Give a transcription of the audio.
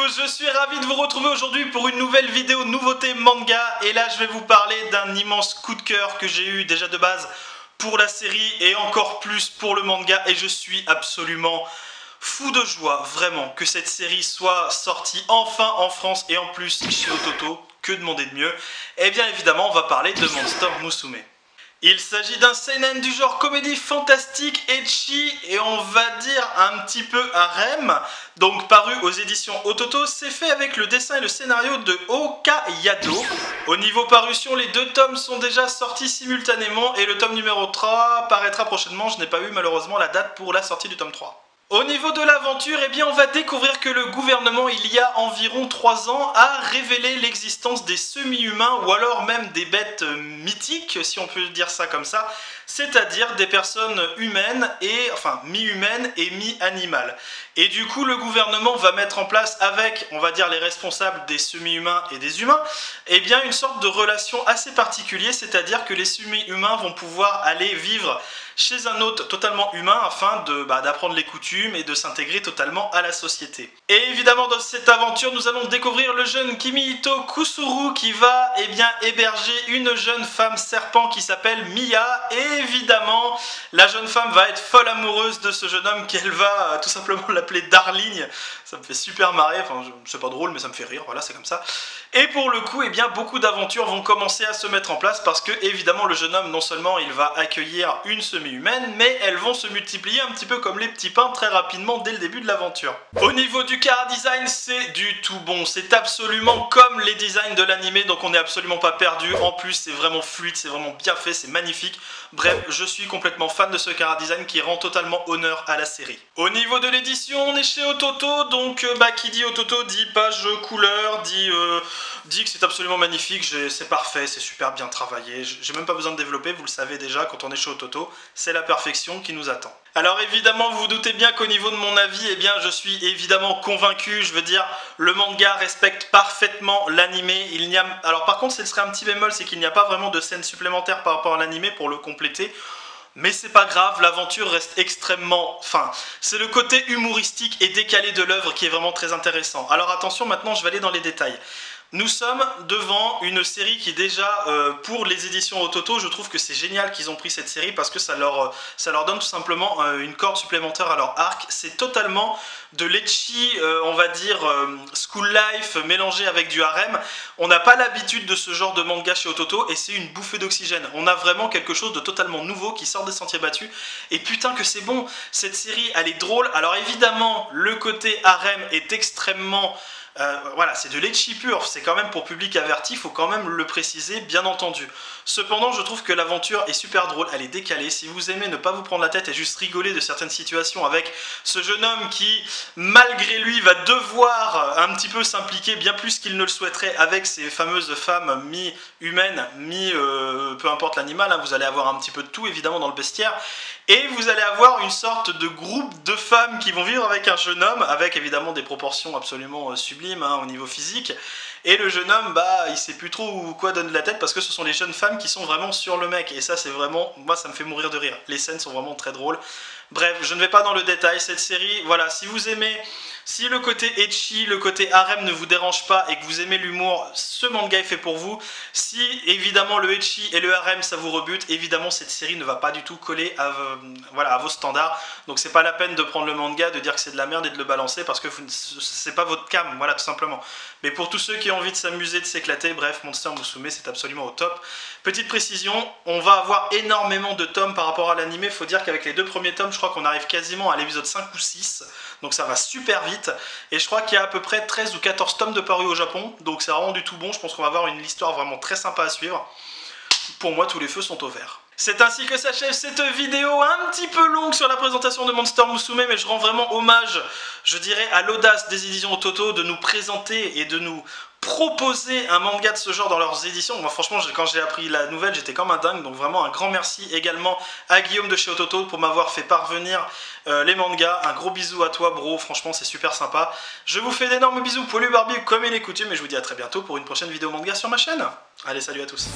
tous, je suis ravi de vous retrouver aujourd'hui pour une nouvelle vidéo nouveauté manga. Et là je vais vous parler d'un immense coup de cœur que j'ai eu déjà de base pour la série et encore plus pour le manga. Et je suis absolument fou de joie, vraiment, que cette série soit sortie enfin en France et en plus chez Ototo. Que demander de mieux? Et bien évidemment on va parler de Monster Musume. Il s'agit d'un seinen du genre comédie fantastique, ecchi et on va dire un petit peu harem. Donc paru aux éditions Ototo, c'est fait avec le dessin et le scénario de Oka Yado. Au niveau parution, les deux tomes sont déjà sortis simultanément et le tome numéro 3 paraîtra prochainement. Je n'ai pas eu malheureusement la date pour la sortie du tome 3. Au niveau de l'aventure, eh bien on va découvrir que le gouvernement, il y a environ 3 ans, a révélé l'existence des semi-humains ou alors même des bêtes mythiques, si on peut dire ça comme ça, c'est-à-dire des personnes humaines et, enfin, mi-humaines et mi-animales. Et du coup, le gouvernement va mettre en place avec, on va dire, les responsables des semi-humains et des humains, eh bien une sorte de relation assez particulière, c'est-à-dire que les semi-humains vont pouvoir aller vivre chez un hôte totalement humain afin d'apprendre les coutumes et de s'intégrer totalement à la société. Et évidemment dans cette aventure nous allons découvrir le jeune Kimihito Kusuru qui va héberger une jeune femme serpent qui s'appelle Miya, et évidemment la jeune femme va être folle amoureuse de ce jeune homme qu'elle va tout simplement l'appeler Darling. Ça me fait super marrer, enfin c'est pas drôle mais ça me fait rire, voilà c'est comme ça. Et pour le coup, eh bien, beaucoup d'aventures vont commencer à se mettre en place parce que, évidemment, le jeune homme, non seulement il va accueillir une semi-humaine, mais elles vont se multiplier un petit peu comme les petits pains très rapidement dès le début de l'aventure. Au niveau du chara design, c'est du tout bon. C'est absolument comme les designs de l'anime, donc on n'est absolument pas perdu. En plus, c'est vraiment fluide, c'est vraiment bien fait, c'est magnifique. Bref, je suis complètement fan de ce chara design qui rend totalement honneur à la série. Au niveau de l'édition, on est chez Ototo, donc qui dit Ototo dit page couleur, dit que c'est absolument magnifique, c'est parfait, c'est super bien travaillé, j'ai même pas besoin de développer, vous le savez déjà, quand on est chez Ototo, c'est la perfection qui nous attend. Alors évidemment, vous vous doutez bien qu'au niveau de mon avis, eh bien je suis évidemment convaincu, je veux dire, le manga respecte parfaitement l'animé, alors par contre, ce serait un petit bémol, c'est qu'il n'y a pas vraiment de scènes supplémentaires par rapport à l'animé pour le compléter. Mais c'est pas grave, l'aventure reste extrêmement... Enfin, c'est le côté humoristique et décalé de l'œuvre qui est vraiment très intéressant. Alors attention, maintenant je vais aller dans les détails. Nous sommes devant une série qui déjà, pour les éditions Ototo, je trouve que c'est génial qu'ils ont pris cette série parce que ça leur donne tout simplement une corde supplémentaire à leur arc. C'est totalement de l'ecchi, on va dire, school life mélangé avec du harem. On n'a pas l'habitude de ce genre de manga chez Ototo et c'est une bouffée d'oxygène. On a vraiment quelque chose de totalement nouveau qui sort des sentiers battus. Et putain que c'est bon, cette série elle est drôle. Alors évidemment, le côté harem est extrêmement... voilà, c'est de l'ecchi pur, c'est quand même pour public averti, il faut quand même le préciser, bien entendu. Cependant, je trouve que l'aventure est super drôle, elle est décalée. Si vous aimez ne pas vous prendre la tête et juste rigoler de certaines situations avec ce jeune homme qui, malgré lui, va devoir un petit peu s'impliquer bien plus qu'il ne le souhaiterait avec ces fameuses femmes mi-humaines, peu importe l'animal, hein, vous allez avoir un petit peu de tout évidemment dans le bestiaire. Et vous allez avoir une sorte de groupe de femmes qui vont vivre avec un jeune homme, avec évidemment des proportions absolument sublimes hein, au niveau physique. Et le jeune homme, il sait plus trop quoi donner de la tête parce que ce sont les jeunes femmes qui sont vraiment sur le mec. Et ça, c'est vraiment, moi, ça me fait mourir de rire. Les scènes sont vraiment très drôles. Bref, je ne vais pas dans le détail. Cette série, voilà, si vous aimez, si le côté ecchi, le côté harem ne vous dérange pas et que vous aimez l'humour, ce manga est fait pour vous. Si, évidemment, le ecchi et le harem, ça vous rebute, évidemment, cette série ne va pas du tout coller à, à vos standards. Donc, c'est pas la peine de prendre le manga, de dire que c'est de la merde et de le balancer parce que c'est pas votre cam, voilà, tout simplement. Mais pour tous ceux qui ont envie de s'amuser, de s'éclater, bref, Monster Musume, c'est absolument au top. Petite précision, on va avoir énormément de tomes par rapport à l'anime. Il faut dire qu'avec les deux premiers tomes, je crois qu'on arrive quasiment à l'épisode 5 ou 6. Donc ça va super vite. Et je crois qu'il y a à peu près 13 ou 14 tomes de parus au Japon. Donc c'est vraiment du tout bon. Je pense qu'on va avoir une histoire vraiment très sympa à suivre. Pour moi, tous les feux sont au vert. C'est ainsi que s'achève cette vidéo un petit peu longue sur la présentation de Monster Musume, mais je rends vraiment hommage, je dirais, à l'audace des éditions Ototo de nous présenter et de nous proposer un manga de ce genre dans leurs éditions. Moi franchement, quand j'ai appris la nouvelle, j'étais comme un dingue, donc vraiment un grand merci également à Guillaume de chez Ototo pour m'avoir fait parvenir les mangas. Un gros bisou à toi bro, franchement c'est super sympa. Je vous fais d'énormes bisous poilus Barbie comme il est coutume et je vous dis à très bientôt pour une prochaine vidéo manga sur ma chaîne. Allez, salut à tous.